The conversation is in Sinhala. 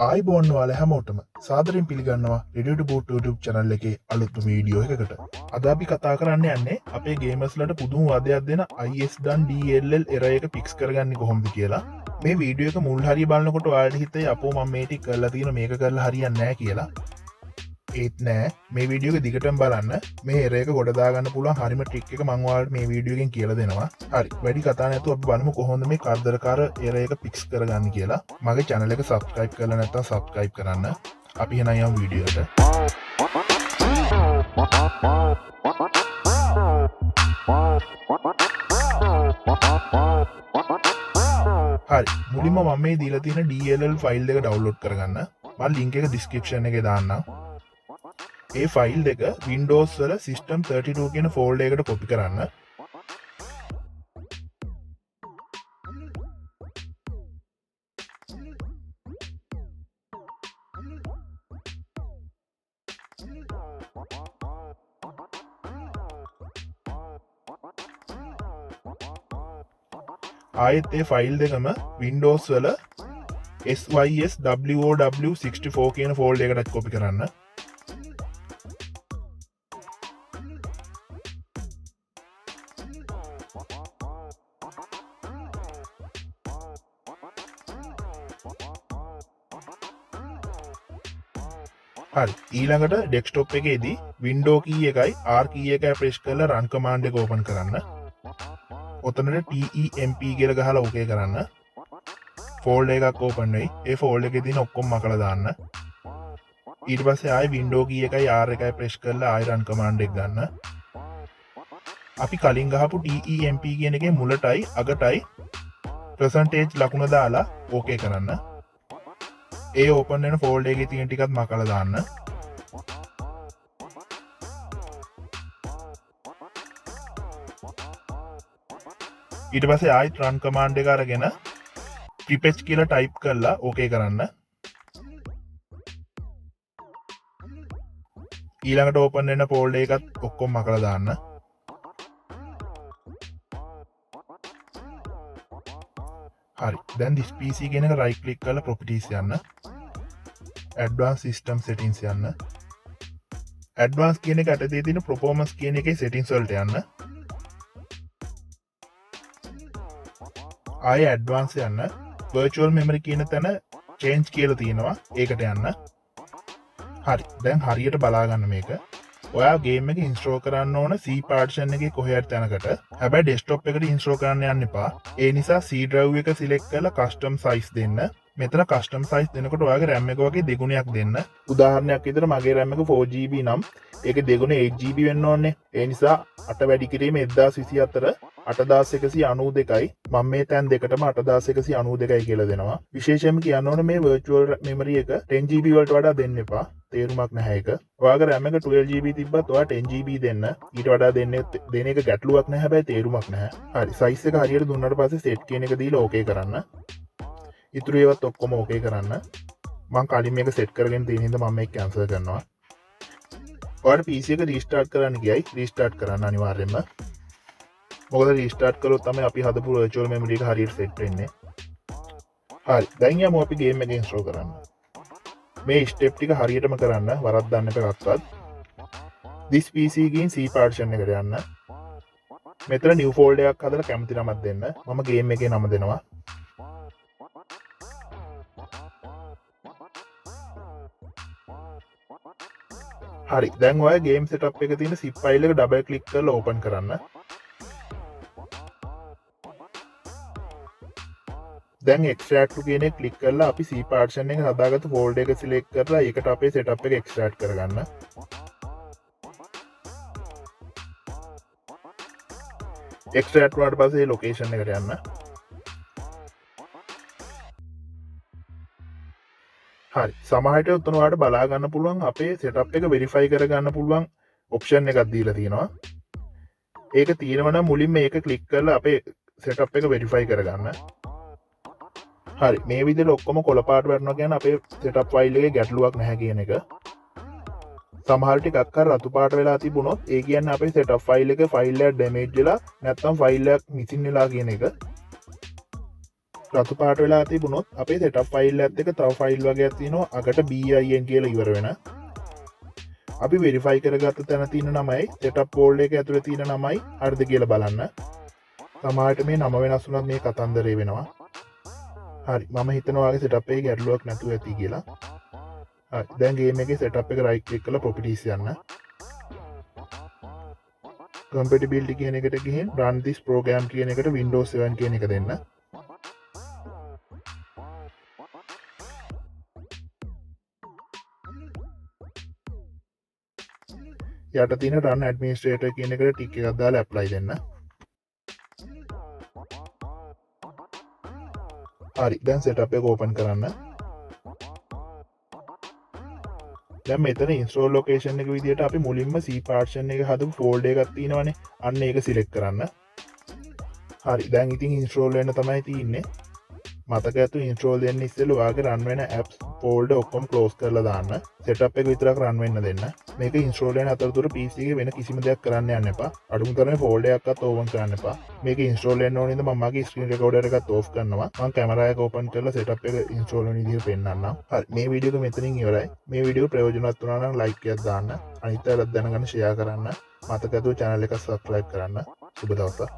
ආයිබෝන් ඔයාලා හැමෝටම සාදරයෙන් පිළිගන්නවා Ready to Boot YouTube channel එකේ අලුත්ම වීඩියෝ එකකට. අද අපි කතා කරන්න යන්නේ අපේ ගේමර්ස්ලට පුදුම වදයක් දෙන ISDone.dll error එක fix කරගන්නේ කොහොමද කියලා. මේ වීඩියෝ එක මුල් හරිය බලනකොට ඔයාලට හිතේ අපෝ මම මේ ටික කරලා තියෙන මේක කරලා හරියන්නේ නැහැ කියලා. ඒත් නෑ, මේ වීඩියෝ එක දිගටම බලන්න. මේ error එක ගොඩ දාගන්න පුළුවන් හරිම ට්‍රික් එක මම ඔයාලට මේ වීඩියෝ එකෙන් කියලා දෙනවා. හරි, වැඩි කතා නැතුව අපි බලමු කොහොමද මේ කරදරකාර error එක fix කරගන්නේ කියලා. මගේ channel එක subscribe කරලා නැත්නම් subscribe කරන්න. අපි එහෙනම් යමු වීඩියෝ එකට. හරි, මුලින්ම මම මේ දීලා තියෙන DLL ෆයිල් එක download කරගන්න. මම link එක description එකේ දාන්නම්. ඒ ෆයිල් එක Windows වල System 32 කියන ෆෝල්ඩර් එකට copy කරන්න. ආයෙත් ඒ ෆයිල් දෙකම Windows වල SYSWOW64 කියන ෆෝල්ඩර් එකට copy කරන්න. හරි, ඊළඟට ඩෙස්ක්ටොප් එකේදී වින්ඩෝ කී එකයි R කී එකයි ප්‍රෙස් කරලා run command එක ඕපන් කරන්න. ඔතනට temp කියලා ගහලා ඕකේ කරන්න. ෆෝල්ඩර් එකක් ඕපන් වෙයි. ඒ ෆෝල්ඩර් එකේ තියෙන ඔක්කොම මකලා දාන්න. ඊට පස්සේ ආයෙ වින්ඩෝ කී එකයි R එකයි ප්‍රෙස් කරලා ආයෙ run command එක ගන්න. අපි කලින් ගහපු temp කියන එකේ මුලටයි අගටයි percentage ලකුණ දාලා ඕකේ කරන්න. ඒ ඕපන් වෙන ෆෝල්ඩර් එකේ තියෙන ටිකත් මකලා දාන්න. ඊට පස්සේ ආයෙත් run command එක අරගෙන prepetch කියලා type කරලා ඕකේ කරන්න. ඊළඟට ඕපන් වෙන ෆෝල්ඩර් එකත් ඔක්කොම මකලා දාන්න. හරි, දැන් this PC කියන එක right click කරලා properties යන්න. advanced system settings යන්න. advanced කියන එක යටතේ තියෙන performance කියන එකේ settings වලට යන්න. ආයෙ advanced යන්න. virtual memory කියන තැන change කියලා තියෙනවා. ඒකට යන්න. හරි, දැන් හරියට බලා ගන්න මේක. ඔයා ගේම් එක ඉන්ස්ටෝල් කරන්න ඕන C partition එකේ කොහේ හරි තැනකට. හැබැයි desktop එකට ඉන්ස්ටෝල් කරන්න යන්න එපා. ඒ නිසා C drive එක select කරලා custom size දෙන්න. මෙතන custom size දෙනකොට ඔයාගේ RAM එක වගේ දෙගුණයක් දෙන්න. උදාහරණයක් විදිහට මගේ RAM එක 4GB නම් ඒකේ දෙගුණ 8GB වෙන්න ඕනේ. ඒ නිසා 8 වැඩි කිරීම 1024 8192යි. මම මේ තැන් දෙකටම 8192යි කියලා දෙනවා. විශේෂයෙන්ම කියන්න ඕනේ මේ virtual memory එක 10GB වලට වඩා දෙන්න එපා. තේරුමක් නැහැ ඒක. ඔයාගේ RAM එක 12GB තිබ්බත් ඔයා 10GB දෙන්න. ඊට වඩා දෙන එක ගැටලුවක් නැහැ, හැබැයි තේරුමක් නැහැ. හරි, size එක හරියට දුන්නාට පස්සේ set කියන එක දීලා okay කරන්න. ඉතුරු ඒවත් ඔක්කොම okay කරන්න. මම කලින් මේක set කරගෙන තියෙන හින්දා මම මේක cancel කරනවා. ඔයාලට PC එක restart කරන්න ගියයි restart කරන්න අනිවාර්යයෙන්ම. මොකද restart කරොත් තමයි අපි හදපු virtual memory එක හරියට set වෙන්නේ. හරි, දැන් යමු අපි game එක install කරන්න. මේ ස්ටෙප් ටික හරියටම කරන්න, වරද්දන්න එපා එකක්වත්. this PC ගින් C partition එකට යන්න. මෙතන new folder එකක් හදලා කැමති නමක් දෙන්න. මම game එකේ නම දෙනවා. හරි, දැන් ඔය game setup එකේ තියෙන zip file එක double click කරලා open කරන්න. දැන් extract to කියන එක click කරලා අපි C partition එක හදාගත්ත folder එක select කරලා ඒකට අපේ setup එක extract කරගන්න. extract වුණාට පස්සේ location එකට යන්න. හරි, සමහරට උතන ඔයාලට බලා ගන්න පුළුවන් අපේ setup එක verify කරගන්න පුළුවන් option එකක් දීලා තියෙනවා. ඒක තියෙනවා නම් මුලින්ම මේක click කරලා අපේ setup එක verify කරගන්න. හරි, මේ විදිහට ඔක්කොම කොළ පාට වටනවා කියන්නේ අපේ setup file එකේ ගැටලුවක් නැහැ කියන එක. සමහර ටිකක් අර රතු පාට වෙලා තිබුණොත් ඒ කියන්නේ අපේ setup file එකේ file එක damage වෙලා නැත්නම් file එකක් missing වෙලා කියන එක. රතු පාට වෙලා තිබුණොත් අපේ setup file එකත් එක්ක තව file වගේක් තියෙනවා අගට bin කියලා ඉවර වෙන. අපි verify කරගත්ත තැන තියෙන නමයි setup folder එක ඇතුලේ තියෙන නමයි හරිද කියලා බලන්න. සමහරට මේ නම වෙනස් වුණත් මේ කතන්දරේ වෙනවා. හරි මම හිතනවා වගේ setup එකේ ගැටලුවක් නැතුව ඇති කියලා. හරි දැන් game එකේ setup එක right click කරලා properties යන්න. compatibility කියන එකට ගිහින් run this program කියන එකට Windows 7 කියන එක දෙන්න. යට තියෙන run administrator කියන එකට ටික් එකක් දාලා apply දෙන්න. හරි දැන් setup එක open කරන්න. දැන් මෙතන install location එක විදිහට අපි මුලින්ම C partition එක හදපු folder එකක් තියෙනවනේ. අන්න ඒක select කරන්න. හරි දැන් ඉතින් install වෙන්න තමයි තියෙන්නේ. මතක ඇතු install දෙන්න ඉස්සෙල්ලා ඔයාගේ run වෙන apps folder ඔක්කොම close කරලා දාන්න. setup එක විතරක් run වෙන්න දෙන්න. මේක install වෙන අතරතුර PC එකේ වෙන කිසිම දෙයක් කරන්න යන්න එපා. අඩුම තරමේ folder එකක්වත් open කරන්න එපා. මේක install වෙන්න ඕනේ ඉතින් මම මගේ screen recorder එකත් off කරනවා. මම camera එක open කරලා setup එක install වෙන විදිහ පෙන්නන්නම්. හරි මේ වීඩියෝ එක මෙතනින් ඉවරයි. මේ වීඩියෝ ප්‍රයෝජනවත් වුණා නම් like එකක් දාන්න. අනිත් අයත් දැනගන්න share කරන්න. මතක ඇතු channel එක subscribe කරන්න. සුබ දවසක්.